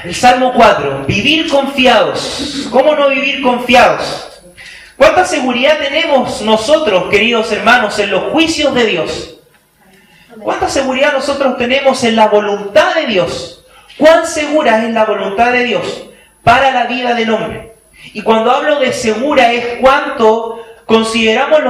El Salmo 4, vivir confiados. ¿Cómo no vivir confiados? ¿Cuánta seguridad tenemos nosotros, queridos hermanos, en los juicios de Dios? ¿Cuánta seguridad nosotros tenemos en la voluntad de Dios? ¿Cuán segura es la voluntad de Dios para la vida del hombre? Y cuando hablo de segura es cuánto consideramos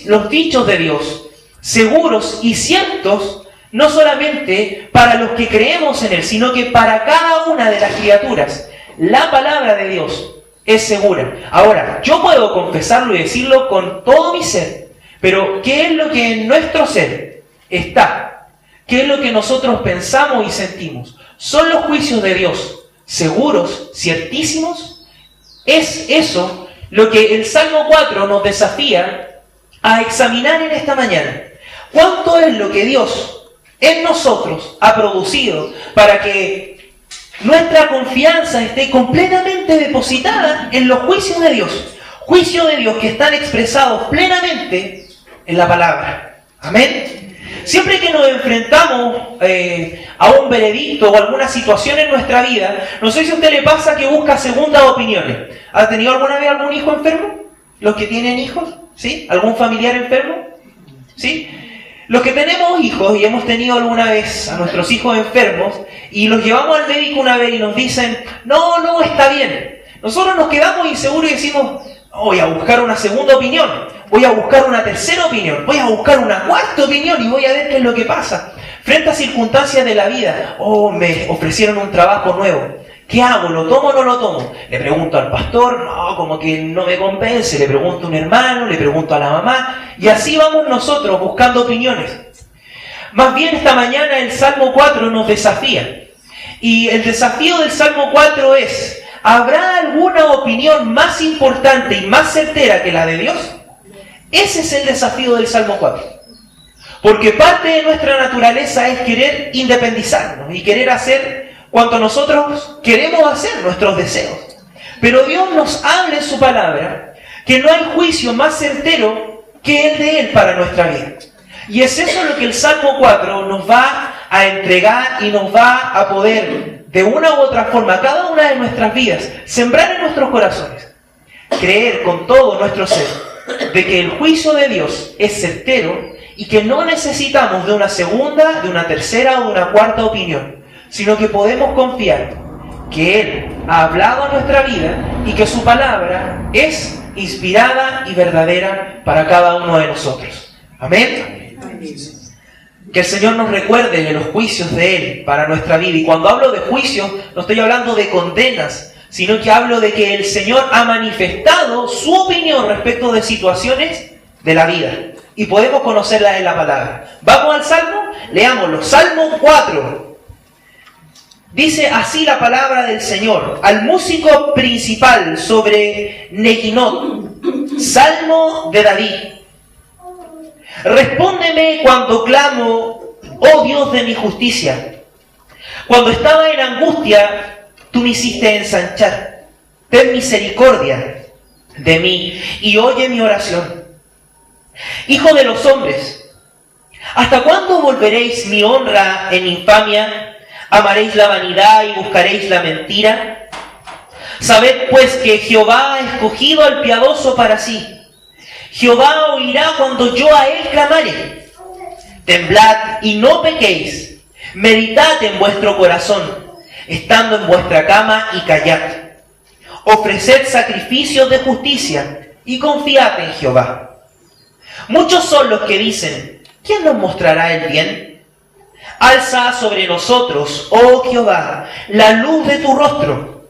los dichos de Dios seguros y ciertos, no solamente para los que creemos en Él, sino que para cada una de las criaturas. La palabra de Dios es segura. Ahora, yo puedo confesarlo y decirlo con todo mi ser, pero ¿qué es lo que en nuestro ser está? ¿Qué es lo que nosotros pensamos y sentimos? ¿Son los juicios de Dios seguros, ciertísimos? Es eso lo que el Salmo 4 nos desafía a examinar en esta mañana. ¿Cuánto es lo que Dios en nosotros ha producido para que nuestra confianza esté completamente depositada en los juicios de Dios? Juicios de Dios que están expresados plenamente en la palabra. Amén. Siempre que nos enfrentamos a un veredicto o alguna situación en nuestra vida, no sé si a usted le pasa que busca segundas opiniones. ¿Ha tenido alguna vez algún hijo enfermo? ¿Los que tienen hijos? ¿Sí? ¿Algún familiar enfermo? ¿Sí? Los que tenemos hijos y hemos tenido alguna vez a nuestros hijos enfermos y los llevamos al médico una vez y nos dicen, no, está bien. Nosotros nos quedamos inseguros y decimos, voy a buscar una segunda opinión, voy a buscar una tercera opinión, voy a buscar una cuarta opinión y voy a ver qué es lo que pasa. Frente a circunstancias de la vida, me ofrecieron un trabajo nuevo. ¿Qué hago? ¿Lo tomo o no lo tomo? Le pregunto al pastor, no, como que no me convence. Le pregunto a un hermano, le pregunto a la mamá. Y así vamos nosotros buscando opiniones. Más bien esta mañana el Salmo 4 nos desafía. Y el desafío del Salmo 4 es, ¿habrá alguna opinión más importante y más certera que la de Dios? Ese es el desafío del Salmo 4. Porque parte de nuestra naturaleza es querer independizarnos y querer hacer cuanto nosotros queremos hacer, nuestros deseos. Pero Dios nos habla en su palabra que no hay juicio más certero que el de Él para nuestra vida. Y es eso lo que el Salmo 4 nos va a entregar y nos va a poder, de una u otra forma, cada una de nuestras vidas, sembrar en nuestros corazones. Creer con todo nuestro ser de que el juicio de Dios es certero y que no necesitamos de una segunda, de una tercera o de una cuarta opinión, sino que podemos confiar que Él ha hablado a nuestra vida y que su palabra es inspirada y verdadera para cada uno de nosotros. Amén. Que el Señor nos recuerde de los juicios de Él para nuestra vida. Y cuando hablo de juicios, no estoy hablando de condenas, sino que hablo de que el Señor ha manifestado su opinión respecto de situaciones de la vida. Y podemos conocerlas en la palabra. ¿Vamos al Salmo? Leámoslo. Salmo 4. Dice así la palabra del Señor, al músico principal sobre Neginot, Salmo de David. Respóndeme cuando clamo, oh Dios de mi justicia. Cuando estaba en angustia, tú me hiciste ensanchar. Ten misericordia de mí y oye mi oración. Hijo de los hombres, ¿hasta cuándo volveréis mi honra en infamia? ¿Amaréis la vanidad y buscaréis la mentira? Sabed pues que Jehová ha escogido al piadoso para sí. Jehová oirá cuando yo a él clamare. Temblad y no pequéis. Meditad en vuestro corazón, estando en vuestra cama y callad. Ofreced sacrificios de justicia y confiad en Jehová. Muchos son los que dicen, ¿quién nos mostrará el bien? Alza sobre nosotros, oh Jehová, la luz de tu rostro.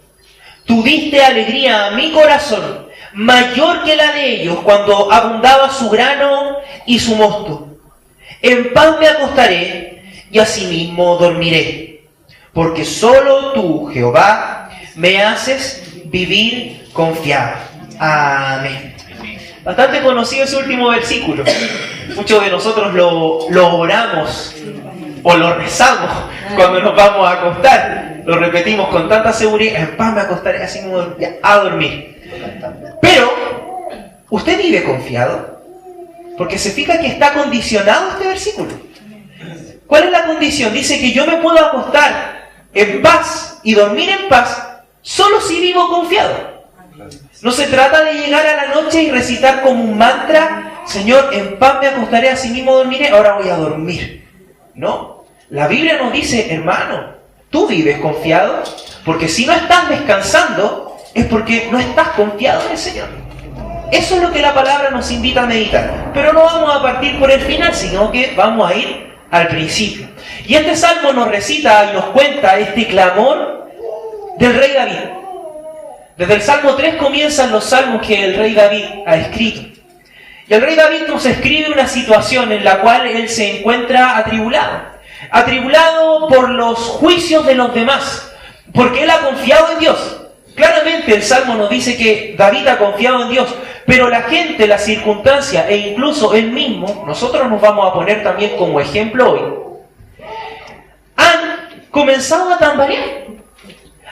Tú diste alegría a mi corazón, mayor que la de ellos, cuando abundaba su grano y su mosto. En paz me acostaré y asimismo dormiré, porque solo tú, Jehová, me haces vivir confiado. Amén. Bastante conocido ese último versículo. Muchos de nosotros lo oramos o lo rezamos cuando nos vamos a acostar. Lo repetimos con tanta seguridad. En paz me acostaré así como a dormir. Pero, ¿usted vive confiado? Porque se fija que está condicionado este versículo. ¿Cuál es la condición? Dice que yo me puedo acostar en paz y dormir en paz solo si vivo confiado. No se trata de llegar a la noche y recitar como un mantra: Señor, en paz me acostaré, así mismo dormiré, ahora voy a dormir. No, la Biblia nos dice: hermano, tú vives confiado, porque si no estás descansando es porque no estás confiado en el Señor. Eso es lo que la palabra nos invita a meditar. Pero no vamos a partir por el final, sino que vamos a ir al principio. Y este salmo nos recita y nos cuenta este clamor del rey David. Desde el Salmo 3 comienzan los salmos que el rey David ha escrito. Y el rey David nos escribe una situación en la cual él se encuentra atribulado. Atribulado por los juicios de los demás, porque él ha confiado en Dios. Claramente el Salmo nos dice que David ha confiado en Dios, pero la gente, la circunstancia e incluso él mismo, nosotros nos vamos a poner también como ejemplo hoy, han comenzado a tambalear,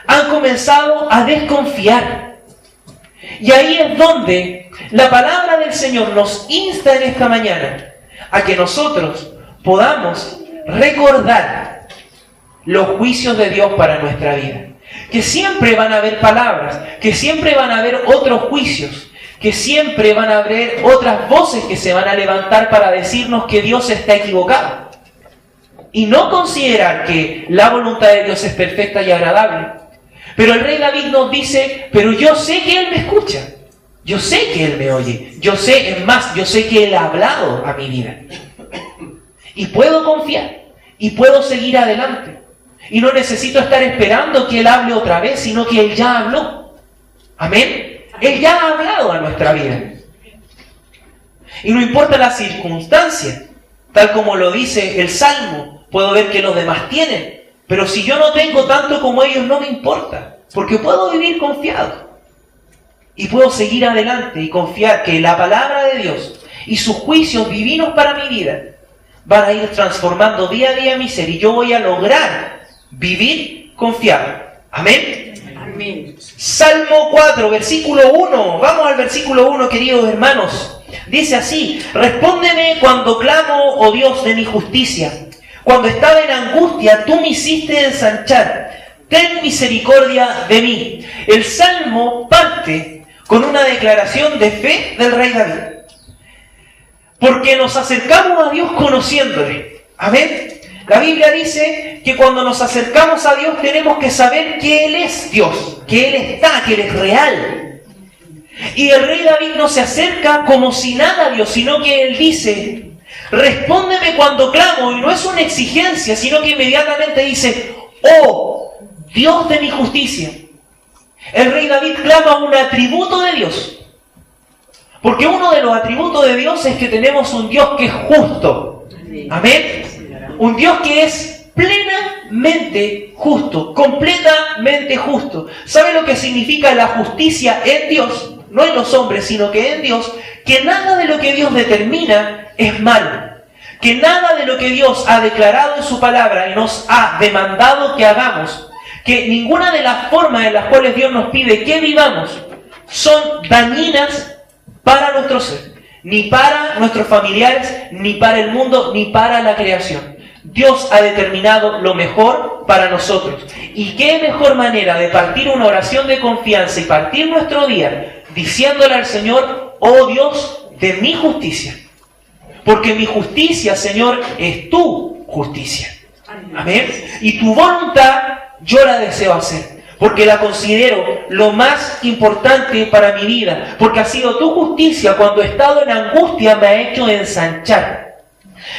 han comenzado a desconfiar. Y ahí es donde la palabra del Señor nos insta en esta mañana a que nosotros podamos recordar los juicios de Dios para nuestra vida. Que siempre van a haber palabras, que siempre van a haber otros juicios, que siempre van a haber otras voces que se van a levantar para decirnos que Dios está equivocado. Y no considerar que la voluntad de Dios es perfecta y agradable. Pero el rey David nos dice: pero yo sé que Él me escucha, yo sé que Él me oye, yo sé, es más, yo sé que Él ha hablado a mi vida. Y puedo confiar, y puedo seguir adelante. Y no necesito estar esperando que Él hable otra vez, sino que Él ya habló. Amén. Él ya ha hablado a nuestra vida. Y no importa la circunstancia, tal como lo dice el Salmo, puedo ver que los demás tienen. Pero si yo no tengo tanto como ellos, no me importa, porque puedo vivir confiado. Y puedo seguir adelante y confiar que la palabra de Dios y sus juicios divinos para mi vida van a ir transformando día a día mi ser, y yo voy a lograr vivir confiado. Amén. Amén. Salmo 4, versículo 1. Vamos al versículo 1, queridos hermanos. Dice así: respóndeme cuando clamo, oh Dios de mi justicia. Cuando estaba en angustia, tú me hiciste ensanchar. Ten misericordia de mí. El Salmo parte con una declaración de fe del rey David. Porque nos acercamos a Dios conociéndole. Amén. La Biblia dice que cuando nos acercamos a Dios tenemos que saber que Él es Dios, que Él está, que Él es real. Y el rey David no se acerca como si nada a Dios, sino que él dice: respóndeme cuando clamo, y no es una exigencia, sino que inmediatamente dice: oh, Dios de mi justicia. El rey David clama un atributo de Dios. Porque uno de los atributos de Dios es que tenemos un Dios que es justo. Amén. Un Dios que es plenamente justo, completamente justo. ¿Sabe lo que significa la justicia en Dios? No en los hombres, sino que en Dios. Que nada de lo que Dios determina es malo. Que nada de lo que Dios ha declarado en su palabra y nos ha demandado que hagamos, que ninguna de las formas en las cuales Dios nos pide que vivamos son dañinas para nuestro ser, ni para nuestros familiares, ni para el mundo, ni para la creación. Dios ha determinado lo mejor para nosotros. ¿Y qué mejor manera de partir una oración de confianza y partir nuestro día diciéndole al Señor: oh Dios de mi justicia? Porque mi justicia, Señor, es tu justicia. Amén. Y tu voluntad yo la deseo hacer, porque la considero lo más importante para mi vida, porque ha sido tu justicia. Cuando he estado en angustia me ha hecho ensanchar.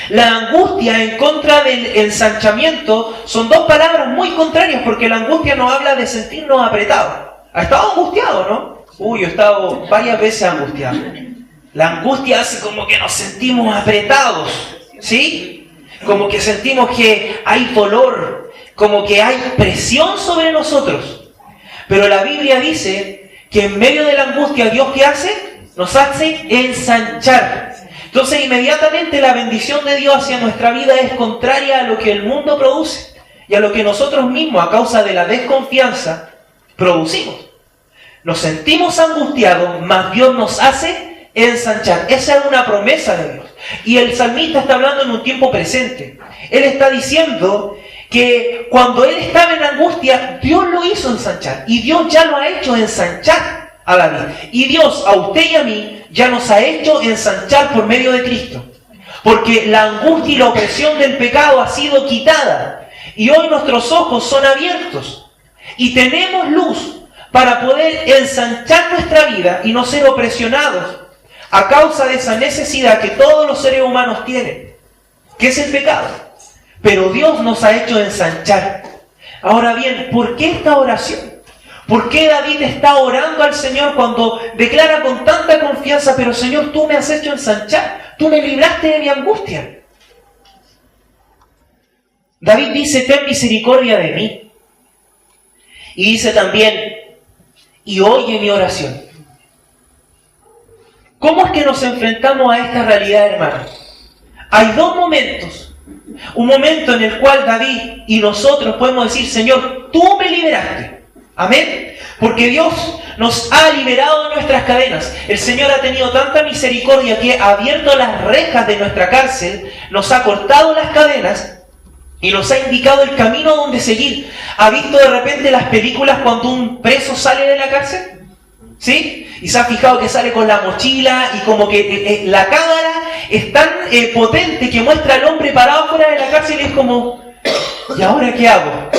La angustia en contra del ensanchamiento son dos palabras muy contrarias, porque la angustia nos habla de sentirnos apretados. ¿Ha estado angustiado, no? Uy, yo he estado varias veces angustiado. La angustia hace como que nos sentimos apretados, ¿sí? Como que sentimos que hay dolor, como que hay presión sobre nosotros. Pero la Biblia dice que en medio de la angustia, ¿Dios qué hace? Nos hace ensanchar. Entonces inmediatamente la bendición de Dios hacia nuestra vida es contraria a lo que el mundo produce y a lo que nosotros mismos, a causa de la desconfianza, producimos. Nos sentimos angustiados, mas Dios nos hace ensanchar. Esa es una promesa de Dios. Y el salmista está hablando en un tiempo presente. Él está diciendo que cuando él estaba en angustia, Dios lo hizo ensanchar. Y Dios ya lo ha hecho ensanchar a David. Y Dios, a usted y a mí, ya nos ha hecho ensanchar por medio de Cristo. Porque la angustia y la opresión del pecado ha sido quitada. Y hoy nuestros ojos son abiertos. Y tenemos luz para poder ensanchar nuestra vida y no ser opresionados a causa de esa necesidad que todos los seres humanos tienen, que es el pecado. Pero Dios nos ha hecho ensanchar. Ahora bien, ¿por qué esta oración? ¿Por qué David está orando al Señor cuando declara con tanta confianza, pero Señor, tú me has hecho ensanchar, tú me libraste de mi angustia? David dice, ten misericordia de mí. Y dice también, y oye mi oración. ¿Cómo es que nos enfrentamos a esta realidad, hermanos? Hay dos momentos. Un momento en el cual David y nosotros podemos decir, Señor, tú me liberaste. Amén. Porque Dios nos ha liberado de nuestras cadenas. El Señor ha tenido tanta misericordia que ha abierto las rejas de nuestra cárcel, nos ha cortado las cadenas y nos ha indicado el camino donde seguir. ¿Ha visto de repente las películas cuando un preso sale de la cárcel? ¿Sí? Y se ha fijado que sale con la mochila y como que la cámara es tan potente que muestra al hombre parado fuera de la cárcel y es como, ¿y ahora qué hago?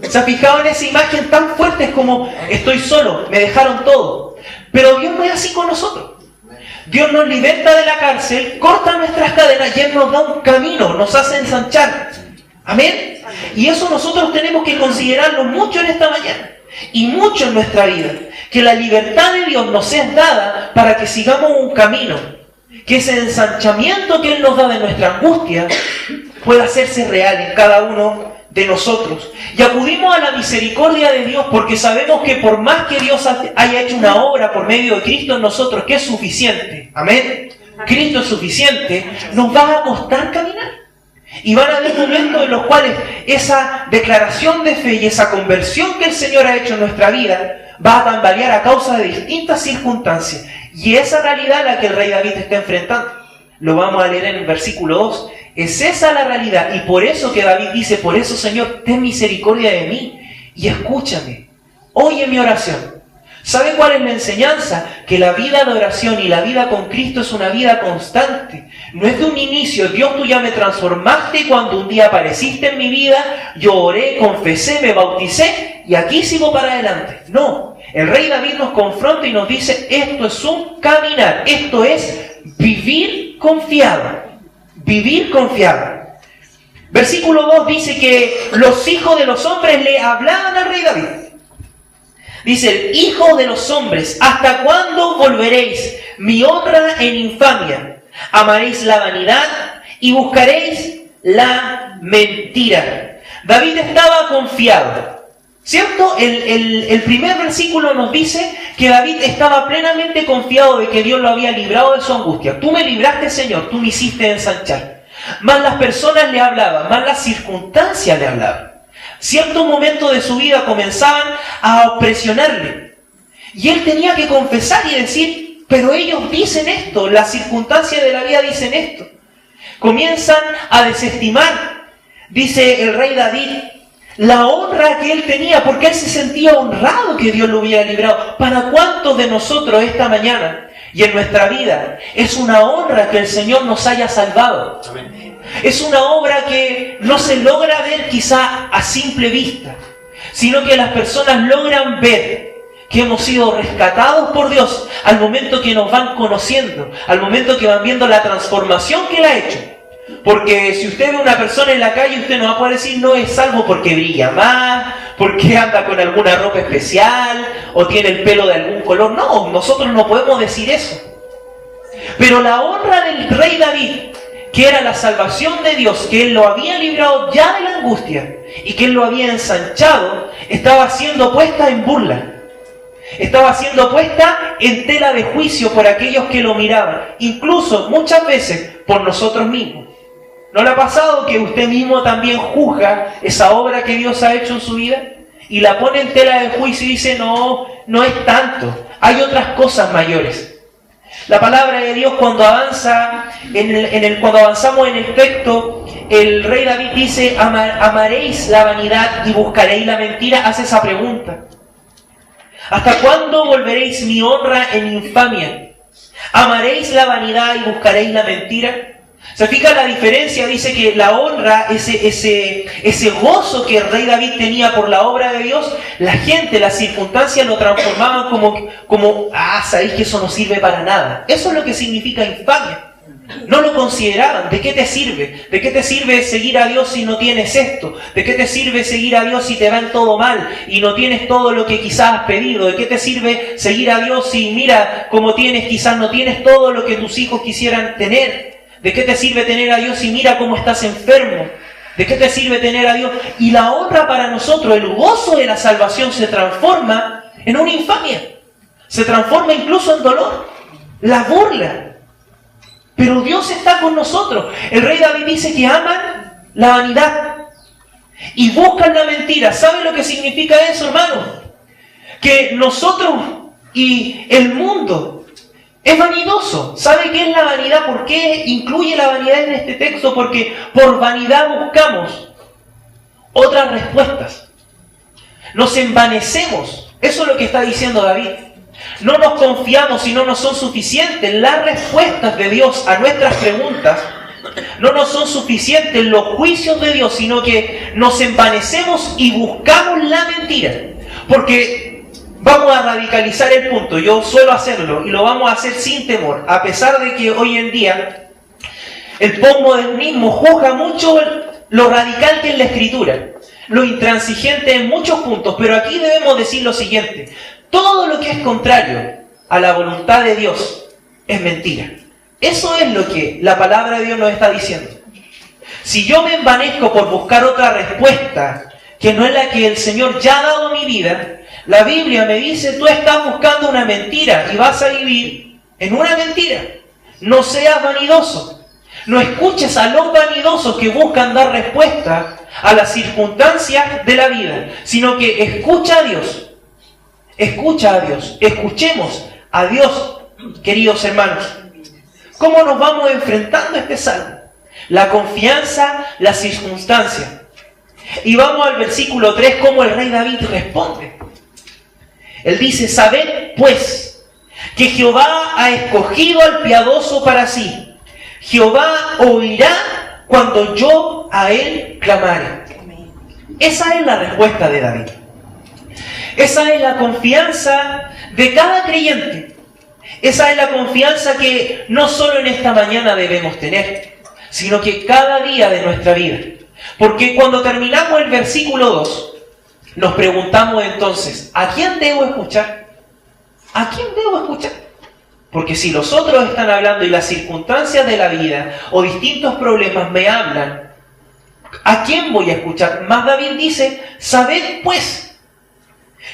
¿Se ha fijado en esa imagen tan fuerte? Es como, estoy solo, me dejaron todo. Pero Dios no es así con nosotros. Dios nos liberta de la cárcel, corta nuestras cadenas y Él nos da un camino, nos hace ensanchar. Amén. Y eso nosotros tenemos que considerarlo mucho en esta mañana y mucho en nuestra vida. Que la libertad de Dios nos es dada para que sigamos un camino. Que ese ensanchamiento que Él nos da de nuestra angustia pueda hacerse real en cada uno de nosotros. Y acudimos a la misericordia de Dios porque sabemos que por más que Dios haya hecho una obra por medio de Cristo en nosotros, que es suficiente. Amén. Cristo es suficiente, nos va a costar caminar. Y van a haber momentos en los cuales esa declaración de fe y esa conversión que el Señor ha hecho en nuestra vida va a tambalear a causa de distintas circunstancias. Y esa realidad a la que el rey David está enfrentando. Lo vamos a leer en el versículo 2. Es esa la realidad. Y por eso que David dice, por eso Señor, ten misericordia de mí y escúchame. Oye mi oración. ¿Sabe cuál es la enseñanza? Que la vida de oración y la vida con Cristo es una vida constante. No es de un inicio, Dios, tú ya me transformaste cuando un día apareciste en mi vida, yo oré, confesé, me bauticé y aquí sigo para adelante. No, el rey David nos confronta y nos dice, esto es un caminar, esto es vivir confiado. Vivir confiado. Versículo 2 dice que los hijos de los hombres le hablaban al rey David. Dice, hijo de los hombres, ¿hasta cuándo volveréis mi honra en infamia? Amaréis la vanidad y buscaréis la mentira. David estaba confiado, ¿cierto? El primer versículo nos dice que David estaba plenamente confiado de que Dios lo había librado de su angustia. Tú me libraste, Señor, tú me hiciste ensanchar. Más las personas le hablaban, más las circunstancias le hablaban. Ciertos momentos de su vida comenzaban a presionarle. Y él tenía que confesar y decir, pero ellos dicen esto, las circunstancias de la vida dicen esto. Comienzan a desestimar, dice el rey David, la honra que él tenía, porque él se sentía honrado que Dios lo hubiera librado. ¿Para cuántos de nosotros esta mañana y en nuestra vida es una honra que el Señor nos haya salvado? Amén. Es una obra que no se logra ver quizá a simple vista, sino que las personas logran ver que hemos sido rescatados por Dios al momento que nos van conociendo, al momento que van viendo la transformación que Él ha hecho. Porque si usted ve a una persona en la calle, usted no va a poder decir no es salvo porque brilla más, porque anda con alguna ropa especial, o tiene el pelo de algún color. No, nosotros no podemos decir eso. Pero la honra del rey David, que era la salvación de Dios, que Él lo había librado ya de la angustia y que Él lo había ensanchado, estaba siendo puesta en burla. Estaba siendo puesta en tela de juicio por aquellos que lo miraban, incluso muchas veces por nosotros mismos. ¿No le ha pasado que usted mismo también juzga esa obra que Dios ha hecho en su vida y la pone en tela de juicio y dice no es tanto, hay otras cosas mayores? La palabra de Dios cuando avanzamos en el texto el rey David dice, amaréis la vanidad y buscaréis la mentira, hace esa pregunta. ¿Hasta cuándo volveréis mi honra en infamia? ¿Amaréis la vanidad y buscaréis la mentira? ¿Se fija la diferencia? Dice que la honra, ese gozo que el rey David tenía por la obra de Dios, la gente, las circunstancias lo transformaban como sabéis que eso no sirve para nada. Eso es lo que significa infamia. No lo consideraban. ¿De qué te sirve? ¿De qué te sirve seguir a Dios si no tienes esto? ¿De qué te sirve seguir a Dios si te va en todo mal y no tienes todo lo que quizás has pedido? ¿De qué te sirve seguir a Dios si mira cómo tienes, quizás no tienes todo lo que tus hijos quisieran tener? ¿De qué te sirve tener a Dios si mira cómo estás enfermo? ¿De qué te sirve tener a Dios? Y la honra para nosotros, el gozo de la salvación se transforma en una infamia. Se transforma incluso en dolor. La burla. Pero Dios está con nosotros. El rey David dice que aman la vanidad y buscan la mentira. ¿Sabe lo que significa eso, hermano? Que nosotros y el mundo es vanidoso. ¿Sabe qué es la vanidad? ¿Por qué incluye la vanidad en este texto? Porque por vanidad buscamos otras respuestas. Nos envanecemos. Eso es lo que está diciendo David. No nos confiamos y no nos son suficientes las respuestas de Dios a nuestras preguntas. No nos son suficientes los juicios de Dios, sino que nos envanecemos y buscamos la mentira. Porque vamos a radicalizar el punto. Yo suelo hacerlo y lo vamos a hacer sin temor. A pesar de que hoy en día el postmodernismo juzga mucho lo radical que es la Escritura, lo intransigente en muchos puntos. Pero aquí debemos decir lo siguiente. Todo lo que es contrario a la voluntad de Dios es mentira. Eso es lo que la palabra de Dios nos está diciendo. Si yo me envanezco por buscar otra respuesta que no es la que el Señor ya ha dado a mi vida, la Biblia me dice, tú estás buscando una mentira y vas a vivir en una mentira. No seas vanidoso. No escuches a los vanidosos que buscan dar respuesta a las circunstancias de la vida, sino que escucha a Dios. Escucha a Dios, escuchemos a Dios, queridos hermanos. ¿Cómo nos vamos enfrentando a este salmo? La confianza, la circunstancia. Y vamos al versículo 3, cómo el rey David responde. Él dice, sabed pues, que Jehová ha escogido al piadoso para sí. Jehová oirá cuando yo a él clamare. Esa es la respuesta de David. Esa es la confianza de cada creyente. Esa es la confianza que no solo en esta mañana debemos tener, sino que cada día de nuestra vida. Porque cuando terminamos el versículo 2, nos preguntamos entonces, ¿a quién debo escuchar? ¿A quién debo escuchar? Porque si los otros están hablando y las circunstancias de la vida o distintos problemas me hablan, ¿a quién voy a escuchar? Más David dice, sabed pues,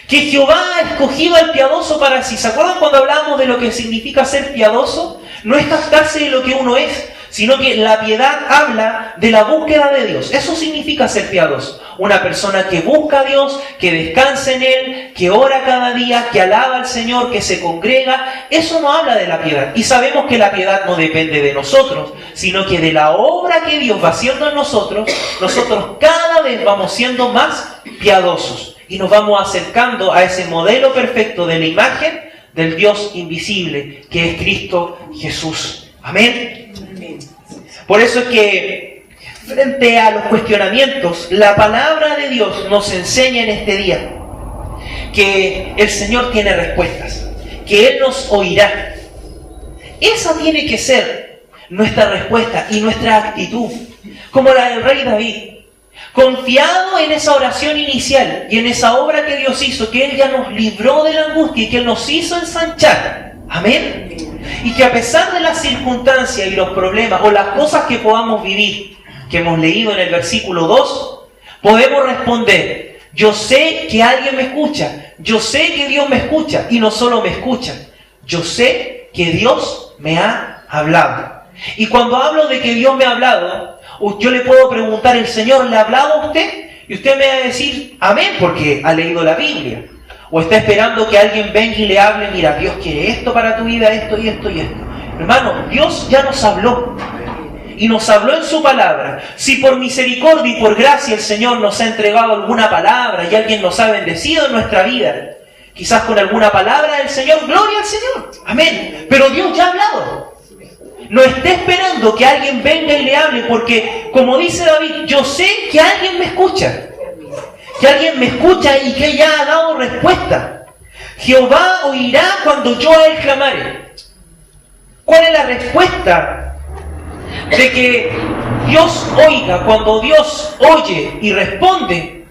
que Jehová ha escogido al piadoso para sí. ¿Se acuerdan cuando hablábamos de lo que significa ser piadoso? No es captarse de lo que uno es, sino que la piedad habla de la búsqueda de Dios. Eso significa ser piadoso. Una persona que busca a Dios, que descansa en Él, que ora cada día, que alaba al Señor, que se congrega. Eso no habla de la piedad. Y sabemos que la piedad no depende de nosotros, sino que de la obra que Dios va haciendo en nosotros cada vez vamos siendo más piadosos. Y nos vamos acercando a ese modelo perfecto de la imagen del Dios invisible, que es Cristo Jesús. Amén. Por eso es que, frente a los cuestionamientos, la palabra de Dios nos enseña en este día que el Señor tiene respuestas, que Él nos oirá. Esa tiene que ser nuestra respuesta y nuestra actitud, como la del rey David. Confiado en esa oración inicial y en esa obra que Dios hizo, que Él ya nos libró de la angustia y que Él nos hizo ensanchar. Amén. Y que a pesar de las circunstancias y los problemas o las cosas que podamos vivir, que hemos leído en el versículo 2, podemos responder, yo sé que alguien me escucha, yo sé que Dios me escucha, y no solo me escucha, yo sé que Dios me ha hablado. Y cuando hablo de que Dios me ha hablado, yo le puedo preguntar, ¿el Señor le ha hablado a usted? Y usted me va a decir, amén, porque ha leído la Biblia. O está esperando que alguien venga y le hable, mira, Dios quiere esto para tu vida, esto y esto y esto. Hermano, Dios ya nos habló. y nos habló en su palabra. Si por misericordia y por gracia el Señor nos ha entregado alguna palabra y alguien nos ha bendecido en nuestra vida, quizás con alguna palabra del Señor, gloria al Señor. Amén. Pero Dios ya ha hablado. No esté esperando que alguien venga y le hable, porque como dice David, yo sé que alguien me escucha. Que alguien me escucha y que ya ha dado respuesta. Jehová oirá cuando yo a él clamare. ¿Cuál es la respuesta de que Dios oiga cuando Dios oye y responde?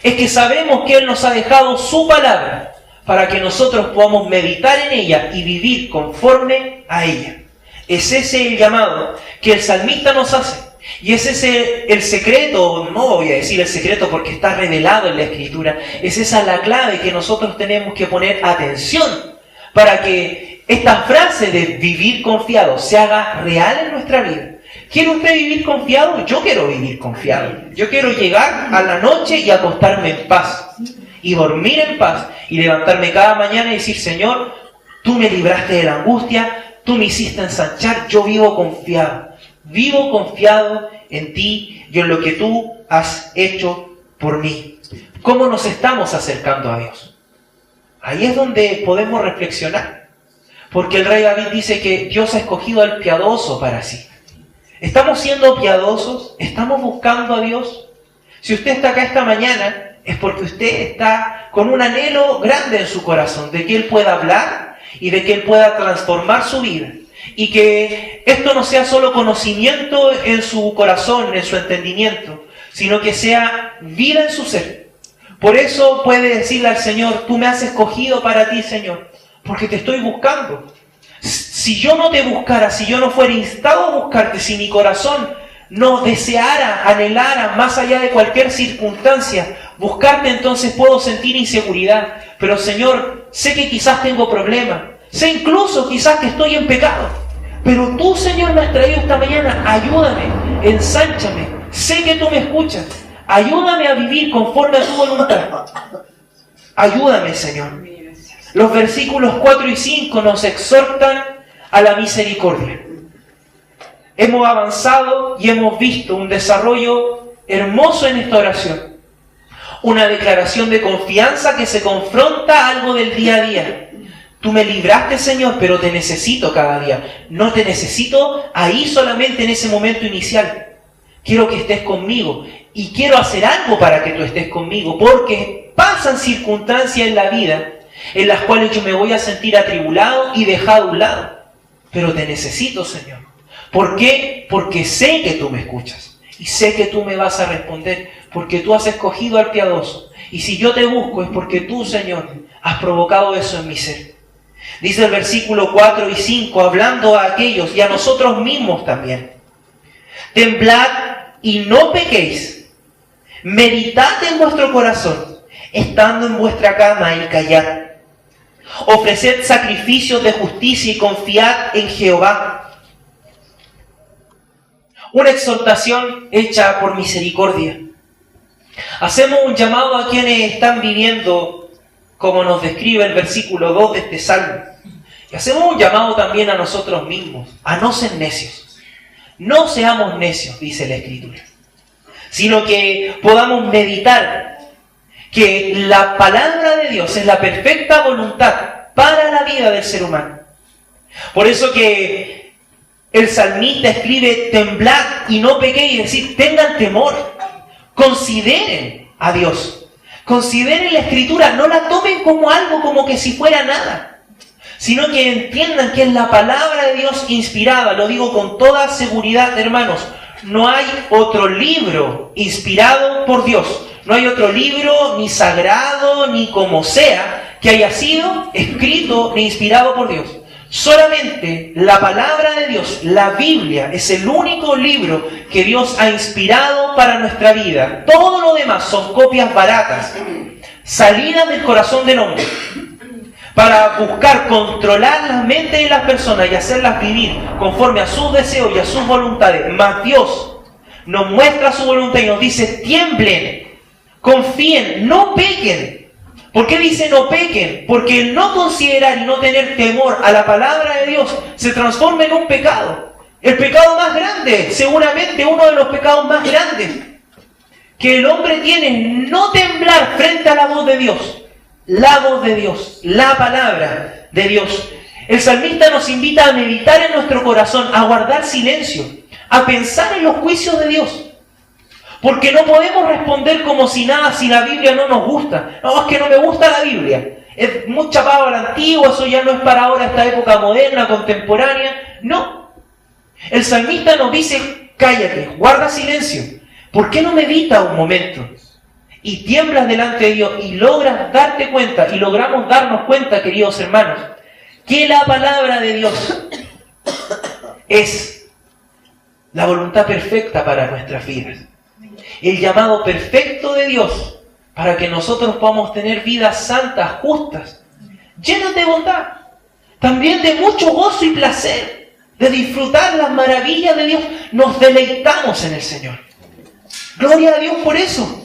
Es que sabemos que Él nos ha dejado su palabra para que nosotros podamos meditar en ella y vivir conforme a ella. Es ese el llamado que el salmista nos hace. Y es ese el secreto, no voy a decir el secreto porque está revelado en la Escritura, es esa la clave que nosotros tenemos que poner atención para que esta frase de vivir confiado se haga real en nuestra vida. ¿Quiere usted vivir confiado? Yo quiero vivir confiado. Yo quiero llegar a la noche y acostarme en paz. Y dormir en paz. Y levantarme cada mañana y decir, Señor, tú me libraste de la angustia, tú me hiciste ensanchar, yo vivo confiado. Vivo confiado en ti y en lo que tú has hecho por mí. ¿Cómo nos estamos acercando a Dios? Ahí es donde podemos reflexionar. Porque el rey David dice que Dios ha escogido al piadoso para sí. ¿Estamos siendo piadosos? ¿Estamos buscando a Dios? Si usted está acá esta mañana, es porque usted está con un anhelo grande en su corazón de que Él pueda hablar y de que Él pueda transformar su vida. Y que esto no sea solo conocimiento en su corazón, en su entendimiento, sino que sea vida en su ser. Por eso puede decirle al Señor, tú me has escogido para ti, Señor, porque te estoy buscando. Si yo no te buscara, si yo no fuera instado a buscarte, si mi corazón no deseara, anhelara, más allá de cualquier circunstancia, buscarte, entonces puedo sentir inseguridad. Pero Señor, sé que quizás tengo problemas, sé incluso quizás que estoy en pecado. Pero tú, Señor, me has traído esta mañana, ayúdame, ensánchame, sé que tú me escuchas, ayúdame a vivir conforme a tu voluntad. Ayúdame, Señor. Los versículos 4 y 5 nos exhortan a la misericordia. Hemos avanzado y hemos visto un desarrollo hermoso en esta oración. Una declaración de confianza que se confronta a algo del día a día. Tú me libraste, Señor, pero te necesito cada día. No te necesito ahí solamente en ese momento inicial. Quiero que estés conmigo y quiero hacer algo para que tú estés conmigo, porque pasan circunstancias en la vida en las cuales yo me voy a sentir atribulado y dejado a un lado. Pero te necesito, Señor. ¿Por qué? Porque sé que tú me escuchas. Y sé que tú me vas a responder. Porque tú has escogido al piadoso. Y si yo te busco es porque tú, Señor, has provocado eso en mi ser. Dice el versículo 4 y 5, hablando a aquellos y a nosotros mismos también. Temblad y no pequéis. Meditad en vuestro corazón, estando en vuestra cama y callad. Ofreced sacrificios de justicia y confiad en Jehová. Una exhortación hecha por misericordia. Hacemos un llamado a quienes están viviendo, como nos describe el versículo 2 de este salmo. Y hacemos un llamado también a nosotros mismos, a no ser necios. No seamos necios, dice la Escritura, sino que podamos meditar que la palabra de Dios es la perfecta voluntad para la vida del ser humano. Por eso que el salmista escribe, temblad y no pequéis, es decir, tengan temor, consideren a Dios, consideren la Escritura, no la tomen como algo como que si fuera nada, sino que entiendan que es la palabra de Dios inspirada. Lo digo con toda seguridad, hermanos, no hay otro libro inspirado por Dios. No hay otro libro, ni sagrado, ni como sea, que haya sido escrito ni inspirado por Dios. Solamente la palabra de Dios, la Biblia, es el único libro que Dios ha inspirado para nuestra vida. Todo lo demás son copias baratas, salidas del corazón del hombre, para buscar controlar la mente de las personas y hacerlas vivir conforme a sus deseos y a sus voluntades. Mas Dios nos muestra su voluntad y nos dice, tiemblen, confíen, no pequen. ¿Por qué dice no pequen? Porque el no considerar y no tener temor a la palabra de Dios se transforma en un pecado. El pecado más grande, seguramente uno de los pecados más grandes que el hombre tiene, es no temblar frente a la voz de Dios. La voz de Dios, la palabra de Dios. El salmista nos invita a meditar en nuestro corazón, a guardar silencio, a pensar en los juicios de Dios. Porque no podemos responder como si nada, si la Biblia no nos gusta. No, es que no me gusta la Biblia. Es muy chapado a la antigua, eso ya no es para ahora, esta época moderna, contemporánea. No. El salmista nos dice, cállate, guarda silencio. ¿Por qué no meditas un momento? Y tiemblas delante de Dios y logras darte cuenta, y logramos darnos cuenta, queridos hermanos, que la palabra de Dios es la voluntad perfecta para nuestras vidas. El llamado perfecto de Dios para que nosotros podamos tener vidas santas, justas, llenas de bondad, también de mucho gozo y placer, de disfrutar las maravillas de Dios. Nos deleitamos en el Señor. Gloria a Dios por eso.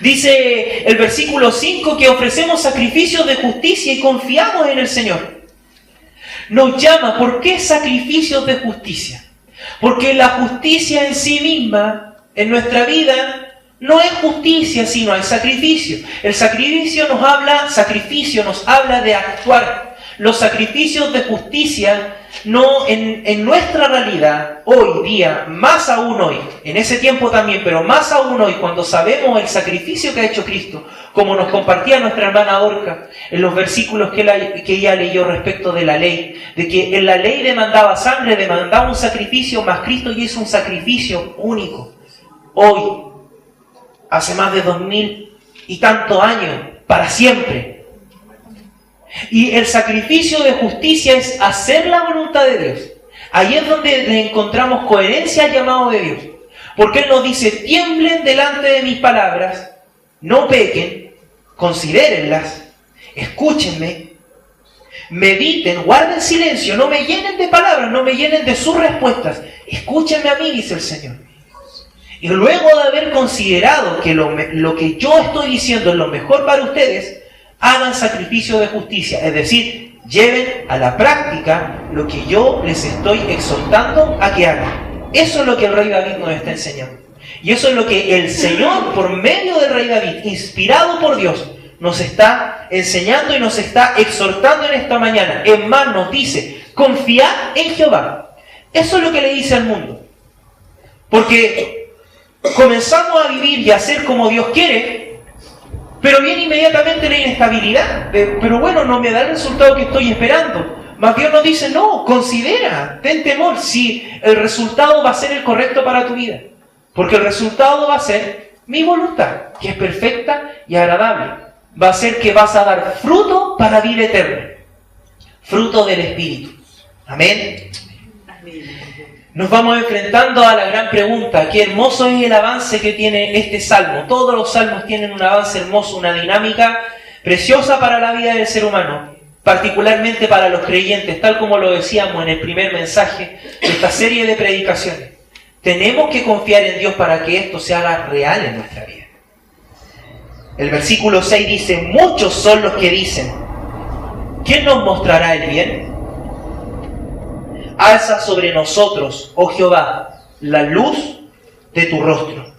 Dice el versículo 5 que ofrecemos sacrificios de justicia y confiamos en el Señor. Nos llama, ¿por qué sacrificios de justicia? Porque la justicia en sí misma, en nuestra vida, no es justicia, sino es sacrificio. El sacrificio nos habla de actuar. Los sacrificios de justicia, no en nuestra realidad, hoy día, más aún hoy, en ese tiempo también, pero más aún hoy, cuando sabemos el sacrificio que ha hecho Cristo, como nos compartía nuestra hermana Orca, en los versículos que ella leyó respecto de la ley, de que en la ley demandaba sangre, demandaba un sacrificio, más Cristo ya hizo un sacrificio único. Hoy, hace más de 2000 y tantos años, para siempre. Y el sacrificio de justicia es hacer la voluntad de Dios. Ahí es donde le encontramos coherencia al llamado de Dios. Porque Él nos dice, tiemblen delante de mis palabras, no pequen, considérenlas, escúchenme, mediten, guarden silencio, no me llenen de palabras, no me llenen de sus respuestas. Escúchenme a mí, dice el Señor. Y luego de haber considerado que lo que yo estoy diciendo es lo mejor para ustedes, hagan sacrificio de justicia, es decir, lleven a la práctica lo que yo les estoy exhortando a que hagan. Eso es lo que el rey David nos está enseñando. Y eso es lo que el Señor, por medio del rey David, inspirado por Dios, nos está enseñando y nos está exhortando en esta mañana. En más nos dice, confiad en Jehová. Eso es lo que le dice al mundo. Porque comenzamos a vivir y a hacer como Dios quiere, pero viene inmediatamente la inestabilidad. Pero bueno, no me da el resultado que estoy esperando. Más Dios nos dice, no, considera, ten temor si el resultado va a ser el correcto para tu vida. Porque el resultado va a ser mi voluntad, que es perfecta y agradable. Va a ser que vas a dar fruto para vida eterna. Fruto del Espíritu. Amén. Nos vamos enfrentando a la gran pregunta. Qué hermoso es el avance que tiene este salmo. Todos los salmos tienen un avance hermoso, una dinámica preciosa para la vida del ser humano, particularmente para los creyentes, tal como lo decíamos en el primer mensaje de esta serie de predicaciones. Tenemos que confiar en Dios para que esto se haga real en nuestra vida. El versículo 6 dice, muchos son los que dicen, ¿quién nos mostrará el bien? Alza sobre nosotros, oh Jehová, la luz de tu rostro.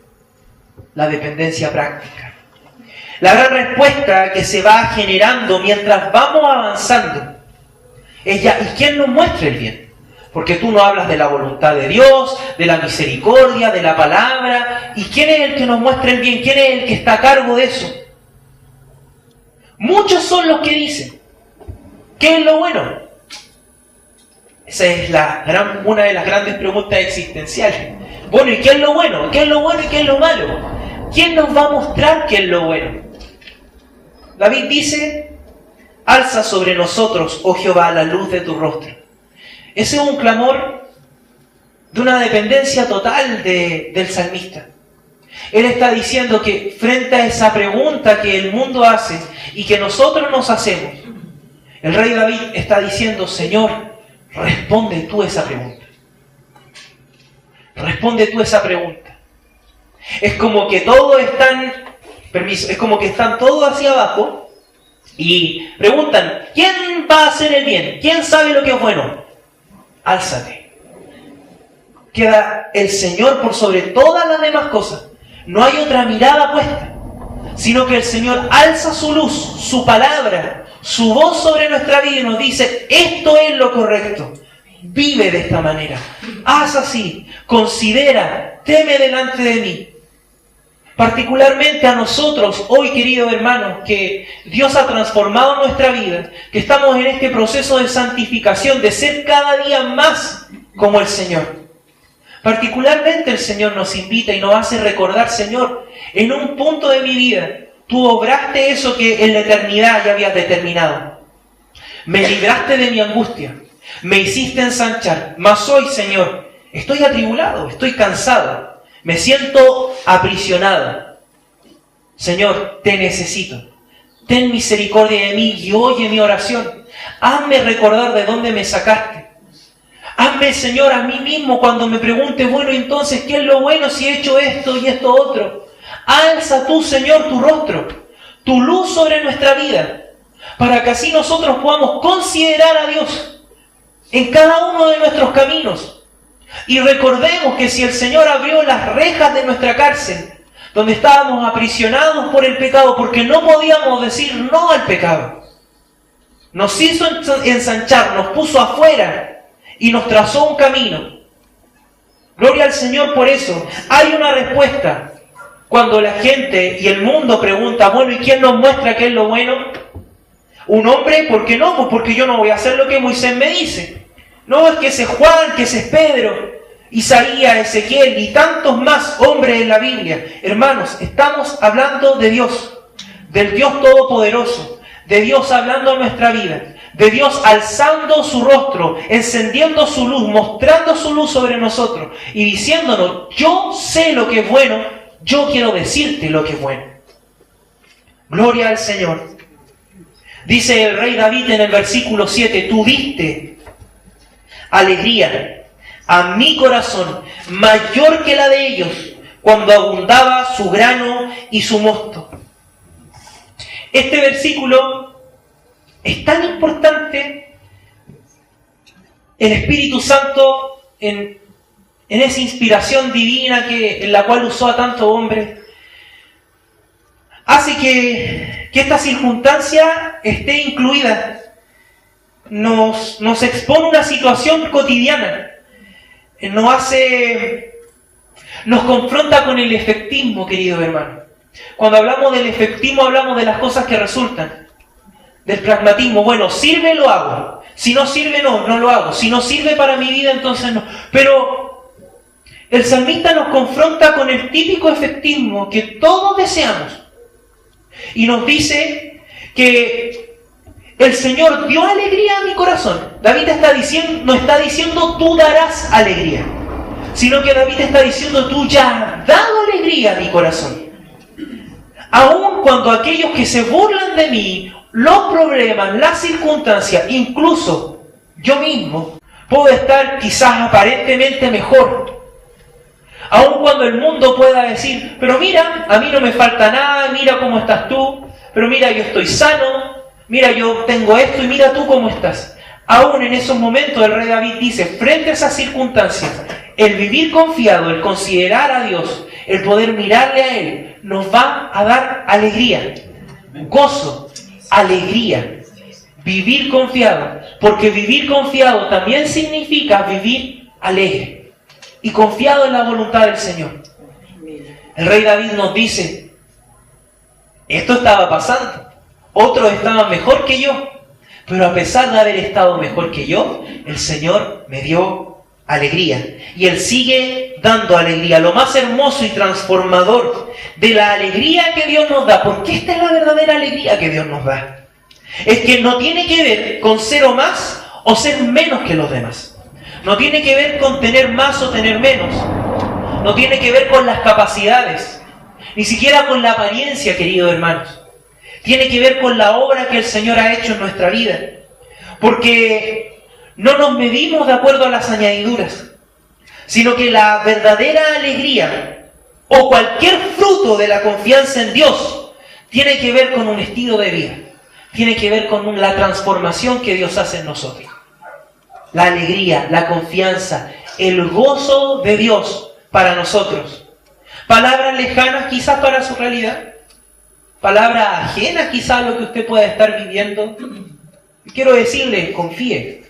La dependencia práctica. La gran respuesta que se va generando mientras vamos avanzando es ya, ¿y quién nos muestra el bien? Porque tú no hablas de la voluntad de Dios, de la misericordia, de la palabra. ¿Y quién es el que nos muestra el bien? ¿Quién es el que está a cargo de eso? Muchos son los que dicen, ¿qué es lo bueno? Esa es una de las grandes preguntas existenciales. Bueno, ¿y qué es lo bueno? ¿Qué es lo bueno y qué es lo malo? ¿Quién nos va a mostrar qué es lo bueno? David dice, alza sobre nosotros, oh Jehová, la luz de tu rostro. Ese es un clamor de una dependencia total del salmista. Él está diciendo que frente a esa pregunta que el mundo hace y que nosotros nos hacemos, el rey David está diciendo, Señor, responde tú esa pregunta. Responde tú esa pregunta. Es como que todos están todos hacia abajo y preguntan, ¿quién va a hacer el bien? ¿Quién sabe lo que es bueno? Álzate. queda el Señor por sobre todas las demás cosas. No hay otra mirada puesta, sino que el Señor alza su luz, su palabra, su voz sobre nuestra vida y nos dice, esto es lo correcto. Vive de esta manera, haz así, considera, teme delante de mí. Particularmente a nosotros, hoy queridos hermanos, que Dios ha transformado nuestra vida, que estamos en este proceso de santificación, de ser cada día más como el Señor. Particularmente el Señor nos invita y nos hace recordar, Señor, en un punto de mi vida, tú obraste eso que en la eternidad ya habías determinado. Me libraste de mi angustia, me hiciste ensanchar, mas hoy, Señor, estoy atribulado, estoy cansado, me siento aprisionado. Señor, te necesito. Ten misericordia de mí y oye mi oración. Hazme recordar de dónde me sacaste. Hazme, Señor, a mí mismo cuando me pregunte, bueno, entonces, ¿qué es lo bueno si he hecho esto y esto otro? Alza tú, Señor, tu rostro, tu luz sobre nuestra vida, para que así nosotros podamos considerar a Dios en cada uno de nuestros caminos. Y recordemos que si el Señor abrió las rejas de nuestra cárcel, donde estábamos aprisionados por el pecado, porque no podíamos decir no al pecado, nos hizo ensanchar, nos puso afuera y nos trazó un camino. Gloria al Señor por eso. Hay una respuesta. Cuando la gente y el mundo pregunta, bueno, ¿y quién nos muestra qué es lo bueno? ¿Un hombre? ¿Por qué no? Pues porque yo no voy a hacer lo que Moisés me dice. No, es que ese es Juan, que ese es Pedro, Isaías, Ezequiel y tantos más hombres en la Biblia. Hermanos, estamos hablando de Dios, del Dios Todopoderoso, de Dios hablando en nuestra vida, de Dios alzando su rostro, encendiendo su luz, mostrando su luz sobre nosotros y diciéndonos, yo sé lo que es bueno, yo quiero decirte lo que es bueno. Gloria al Señor. Dice el rey David en el versículo 7, tú diste alegría a mi corazón, mayor que la de ellos, cuando abundaba su grano y su mosto. Este versículo es tan importante. El Espíritu Santo, en esa inspiración divina en la cual usó a tantos hombres, hace que esta circunstancia esté incluida. Nos expone una situación cotidiana. Nos confronta con el efectismo, querido hermano. Cuando hablamos del efectismo, hablamos de las cosas que resultan. Del pragmatismo. Bueno, sirve, lo hago. Si no sirve, no lo hago. Si no sirve para mi vida, entonces no. Pero el salmista nos confronta con el típico efectismo que todos deseamos. Y nos dice que el Señor dio alegría a mi corazón. David no está diciendo tú darás alegría, sino que David está diciendo tú ya has dado alegría a mi corazón. Aun cuando aquellos que se burlan de mí, los problemas, las circunstancias, incluso yo mismo, puedo estar quizás aparentemente mejor. Aun cuando el mundo pueda decir, pero mira, a mí no me falta nada, mira cómo estás tú, pero mira, yo estoy sano, mira, yo tengo esto y mira tú cómo estás. Aún en esos momentos el rey David dice, frente a esas circunstancias, el vivir confiado, el considerar a Dios, el poder mirarle a Él, nos va a dar alegría, gozo, alegría, vivir confiado, porque vivir confiado también significa vivir alegre y confiado en la voluntad del Señor. El rey David nos dice, esto estaba pasando, otros estaban mejor que yo, pero a pesar de haber estado mejor que yo, el Señor me dio alegría. Y Él sigue dando alegría. Lo más hermoso y transformador de la alegría que Dios nos da, porque esta es la verdadera alegría que Dios nos da, es que no tiene que ver con ser o más o ser menos que los demás. No tiene que ver con tener más o tener menos. No tiene que ver con las capacidades. Ni siquiera con la apariencia, queridos hermanos. Tiene que ver con la obra que el Señor ha hecho en nuestra vida. Porque no nos medimos de acuerdo a las añadiduras, sino que la verdadera alegría o cualquier fruto de la confianza en Dios tiene que ver con un estilo de vida. Tiene que ver con la transformación que Dios hace en nosotros. La alegría, la confianza, el gozo de Dios para nosotros. Palabras lejanas quizás para su realidad. Palabras ajenas quizás a lo que usted pueda estar viviendo. Quiero decirle, confíe,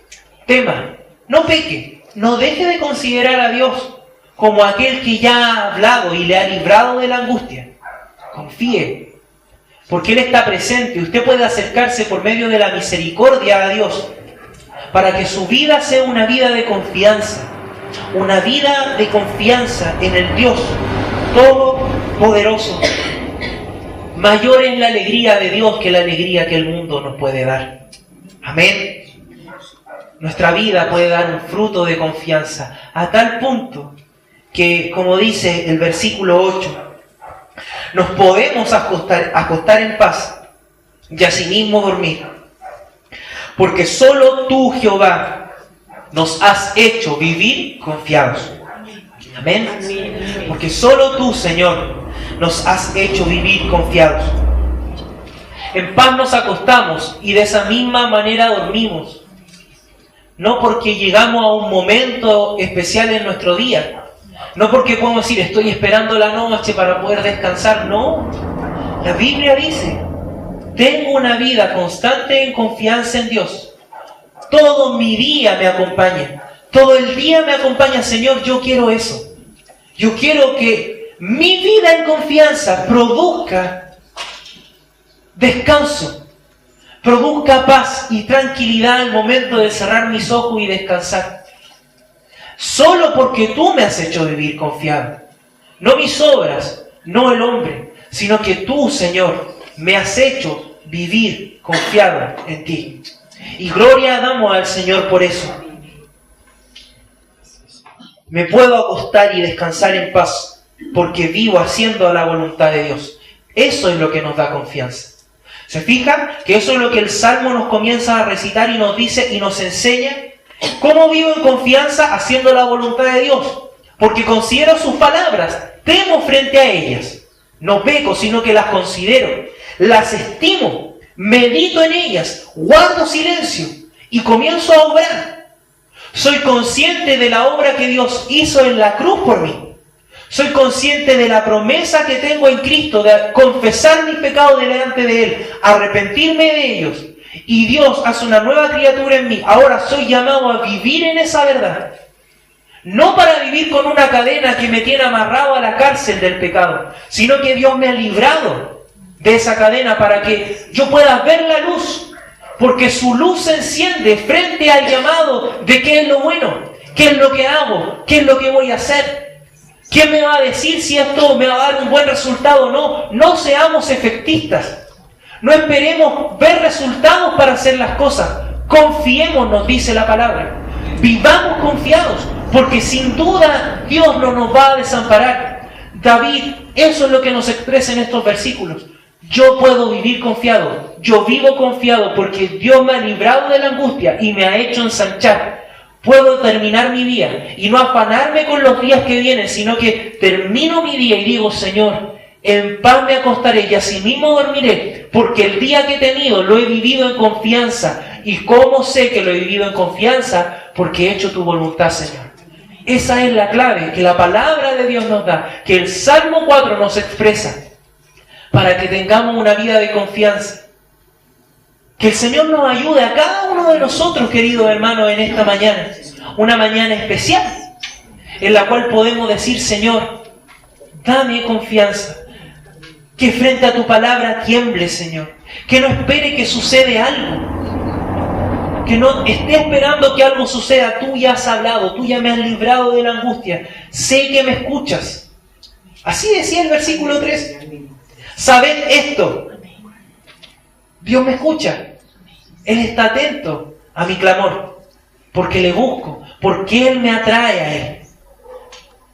tema, no peque, no deje de considerar a Dios como aquel que ya ha hablado y le ha librado de la angustia. Confíe, porque Él está presente. Usted puede acercarse por medio de la misericordia a Dios para que su vida sea una vida de confianza. Una vida de confianza en el Dios Todopoderoso. Mayor es la alegría de Dios que la alegría que el mundo nos puede dar. Amén. Nuestra vida puede dar un fruto de confianza a tal punto que, como dice el versículo 8, nos podemos acostar en paz y asimismo dormir. Porque solo tú, Jehová, nos has hecho vivir confiados. Amén. Porque solo tú, Señor, nos has hecho vivir confiados. En paz nos acostamos y de esa misma manera dormimos. No porque llegamos a un momento especial en nuestro día. No porque podemos decir, estoy esperando la noche para poder descansar. No. La Biblia dice, tengo una vida constante en confianza en Dios. Todo mi día me acompaña. Todo el día me acompaña, Señor, yo quiero eso. Yo quiero que mi vida en confianza produzca descanso, produzca paz y tranquilidad al momento de cerrar mis ojos y descansar. Solo porque tú me has hecho vivir confiado. No mis obras, no el hombre, sino que tú, Señor, me has hecho vivir confiado en ti. Y gloria damos al Señor por eso. Me puedo acostar y descansar en paz porque vivo haciendo la voluntad de Dios. Eso es lo que nos da confianza. ¿Se fijan? Que eso es lo que el Salmo nos comienza a recitar y nos dice y nos enseña. ¿Cómo vivo en confianza haciendo la voluntad de Dios? Porque considero sus palabras, temo frente a ellas. No peco, sino que las considero, las estimo, medito en ellas, guardo silencio y comienzo a obrar. Soy consciente de la obra que Dios hizo en la cruz por mí. Soy consciente de la promesa que tengo en Cristo de confesar mis pecados delante de Él, arrepentirme de ellos. Y Dios hace una nueva criatura en mí. Ahora soy llamado a vivir en esa verdad. No para vivir con una cadena que me tiene amarrado a la cárcel del pecado, sino que Dios me ha librado de esa cadena para que yo pueda ver la luz. Porque su luz se enciende frente al llamado de qué es lo bueno, qué es lo que hago, qué es lo que voy a hacer. ¿Quién me va a decir si esto me va a dar un buen resultado o no? No seamos efectistas. No esperemos ver resultados para hacer las cosas. Confiemos, nos dice la palabra. Vivamos confiados, porque sin duda Dios no nos va a desamparar. David, eso es lo que nos expresa en estos versículos. Yo puedo vivir confiado, yo vivo confiado porque Dios me ha librado de la angustia y me ha hecho ensanchar. Puedo terminar mi día y no afanarme con los días que vienen, sino que termino mi día y digo, Señor, en paz me acostaré y asimismo dormiré, porque el día que he tenido lo he vivido en confianza. ¿Y cómo sé que lo he vivido en confianza? Porque he hecho tu voluntad, Señor. Esa es la clave que la palabra de Dios nos da, que el Salmo 4 nos expresa, para que tengamos una vida de confianza. Que el Señor nos ayude a cada uno de nosotros, queridos hermanos, en esta mañana. Una mañana especial, en la cual podemos decir, Señor, dame confianza. Que frente a tu palabra tiemble, Señor. Que no espere que suceda algo. Que no esté esperando que algo suceda. Tú ya has hablado, tú ya me has librado de la angustia. Sé que me escuchas. Así decía el versículo 3. Sabed esto. Dios me escucha. Él está atento a mi clamor. Porque le busco. Porque Él me atrae a Él.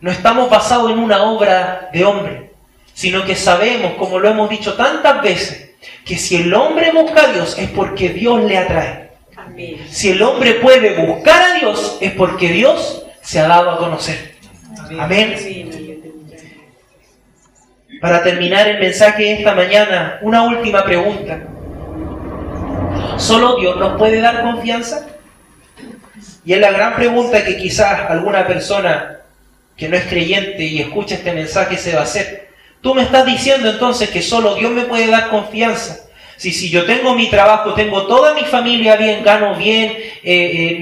No estamos basados en una obra de hombre, sino que sabemos, como lo hemos dicho tantas veces, que si el hombre busca a Dios es porque Dios le atrae. Amén. Si el hombre puede buscar a Dios es porque Dios se ha dado a conocer. Amén. Amén. Para terminar el mensaje de esta mañana, una última pregunta. ¿Solo Dios nos puede dar confianza? Y es la gran pregunta que quizás alguna persona que no es creyente y escucha este mensaje se va a hacer. Tú me estás diciendo entonces que solo Dios me puede dar confianza. Si yo tengo mi trabajo, tengo toda mi familia bien, gano bien,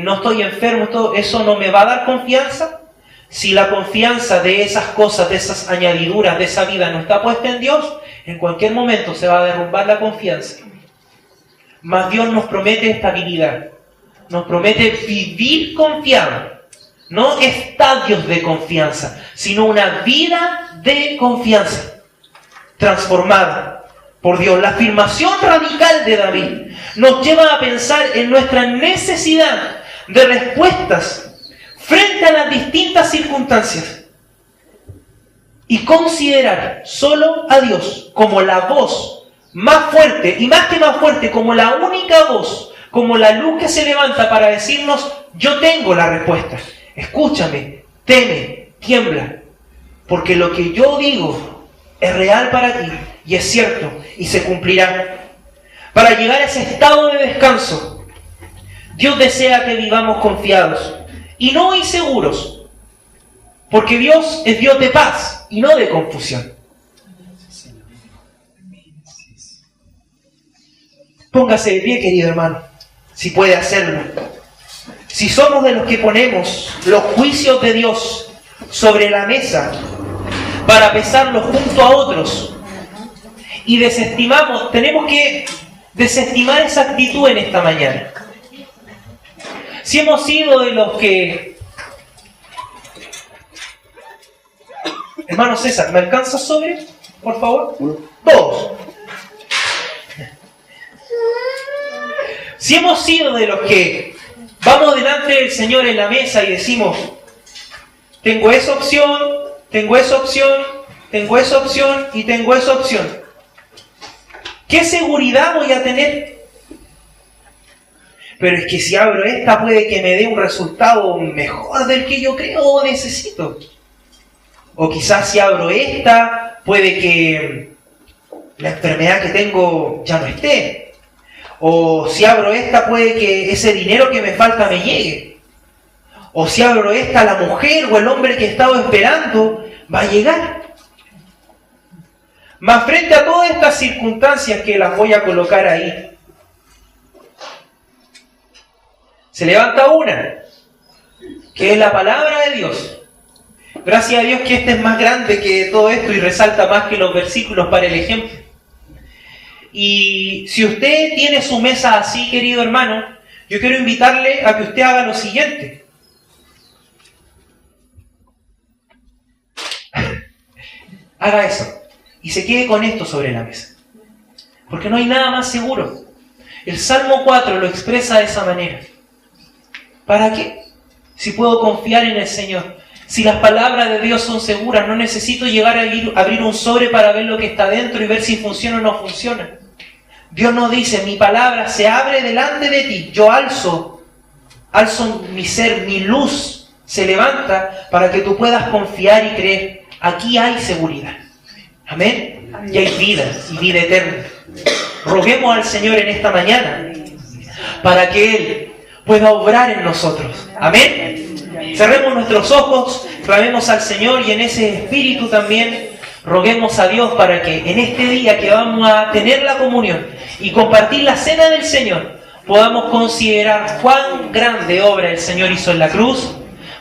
no estoy enfermo, todo eso no me va a dar confianza. Si la confianza de esas cosas, de esas añadiduras, de esa vida no está puesta en Dios, en cualquier momento se va a derrumbar la confianza. Mas Dios nos promete estabilidad, nos promete vivir confiado. No estadios de confianza, sino una vida de confianza, transformada por Dios. La afirmación radical de David nos lleva a pensar en nuestra necesidad de respuestas frente a las distintas circunstancias y considerar solo a Dios como la voz más fuerte, y más que más fuerte, como la única voz, como la luz que se levanta para decirnos: yo tengo la respuesta, escúchame, teme, tiembla, porque lo que yo digo es real para ti y es cierto y se cumplirá. Para llegar a ese estado de descanso, Dios desea que vivamos confiados y no inseguros, porque Dios es Dios de paz y no de confusión. Póngase de pie, querido hermano, si puede hacerlo. Si somos de los que ponemos los juicios de Dios sobre la mesa para pesarlos junto a otros y desestimamos, tenemos que desestimar esa actitud en esta mañana. Si hemos sido de los que... Hermano César, ¿me alcanza sobre? Por favor. 2. Si hemos sido de los que vamos delante del Señor en la mesa y decimos: tengo esa opción, tengo esa opción, tengo esa opción y tengo esa opción, ¿qué seguridad voy a tener? Pero es que si abro esta puede que me dé un resultado mejor del que yo creo o necesito. O quizás si abro esta puede que la enfermedad que tengo ya no esté. O si abro esta puede que ese dinero que me falta me llegue. O si abro esta, la mujer o el hombre que he estado esperando va a llegar. Mas frente a todas estas circunstancias que las voy a colocar ahí, se levanta una, que es la palabra de Dios. Gracias a Dios que este es más grande que todo esto y resalta más que los versículos para el ejemplo. Y si usted tiene su mesa así, querido hermano, yo quiero invitarle a que usted haga lo siguiente. Haga eso y se quede con esto sobre la mesa. Porque no hay nada más seguro. El Salmo 4 lo expresa de esa manera. ¿Para qué? Si puedo confiar en el Señor. Si las palabras de Dios son seguras, no necesito llegar a abrir un sobre para ver lo que está dentro y ver si funciona o no funciona. Dios nos dice: mi palabra se abre delante de ti. Yo alzo mi ser, mi luz se levanta para que tú puedas confiar y creer. Aquí hay seguridad. Amén. Y hay vida y vida eterna. Roguemos al Señor en esta mañana para que Él pueda obrar en nosotros. Amén. Cerremos nuestros ojos, clamemos al Señor y en ese espíritu también roguemos a Dios para que en este día que vamos a tener la comunión y compartir la cena del Señor, podamos considerar cuán grande obra el Señor hizo en la cruz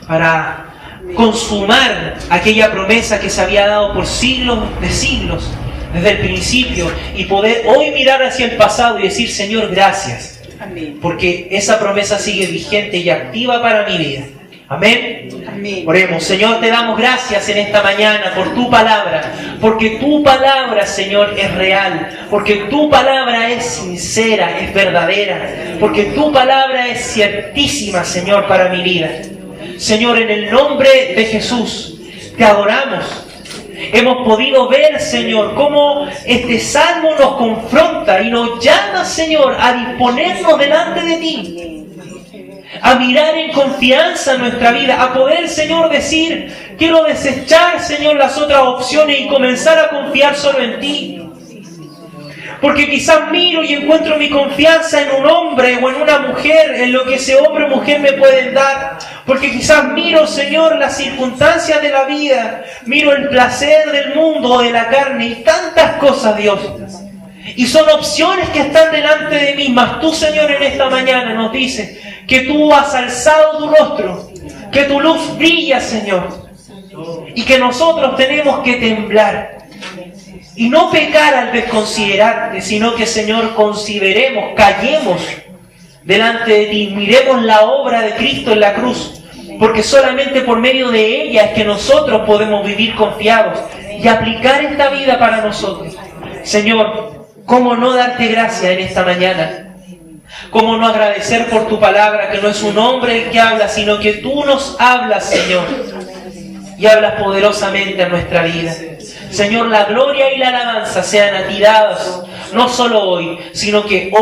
para consumar aquella promesa que se había dado por siglos de siglos, desde el principio, y poder hoy mirar hacia el pasado y decir: Señor, gracias. Amén. Porque esa promesa sigue vigente y activa para mi vida. Amén. Amén. Oremos. Señor, te damos gracias en esta mañana por tu palabra, porque tu palabra, Señor, es real, porque tu palabra es sincera, es verdadera, porque tu palabra es ciertísima, Señor, para mi vida. Señor, en el nombre de Jesús, te adoramos. Hemos podido ver, Señor, cómo este salmo nos confronta y nos llama, Señor, a disponernos delante de ti, a mirar en confianza nuestra vida, a poder, Señor, decir: quiero desechar, Señor, las otras opciones y comenzar a confiar solo en ti. Porque quizás miro y encuentro mi confianza en un hombre o en una mujer, en lo que ese hombre o mujer me pueden dar. Porque quizás miro, Señor, las circunstancias de la vida, miro el placer del mundo o de la carne y tantas cosas, Dios. Y son opciones que están delante de mí, mas tú, Señor, en esta mañana nos dices que tú has alzado tu rostro, que tu luz brilla, Señor, y que nosotros tenemos que temblar y no pecar al desconsiderarte, sino que, Señor, consideremos, callemos delante de ti, miremos la obra de Cristo en la cruz, porque solamente por medio de ella es que nosotros podemos vivir confiados y aplicar esta vida para nosotros. Señor, ¿cómo no darte gracias en esta mañana? ¿Cómo no agradecer por tu palabra, que no es un hombre el que habla, sino que tú nos hablas, Señor, y hablas poderosamente a nuestra vida? Señor, la gloria y la alabanza sean a ti dadas, no solo hoy, sino que hoy.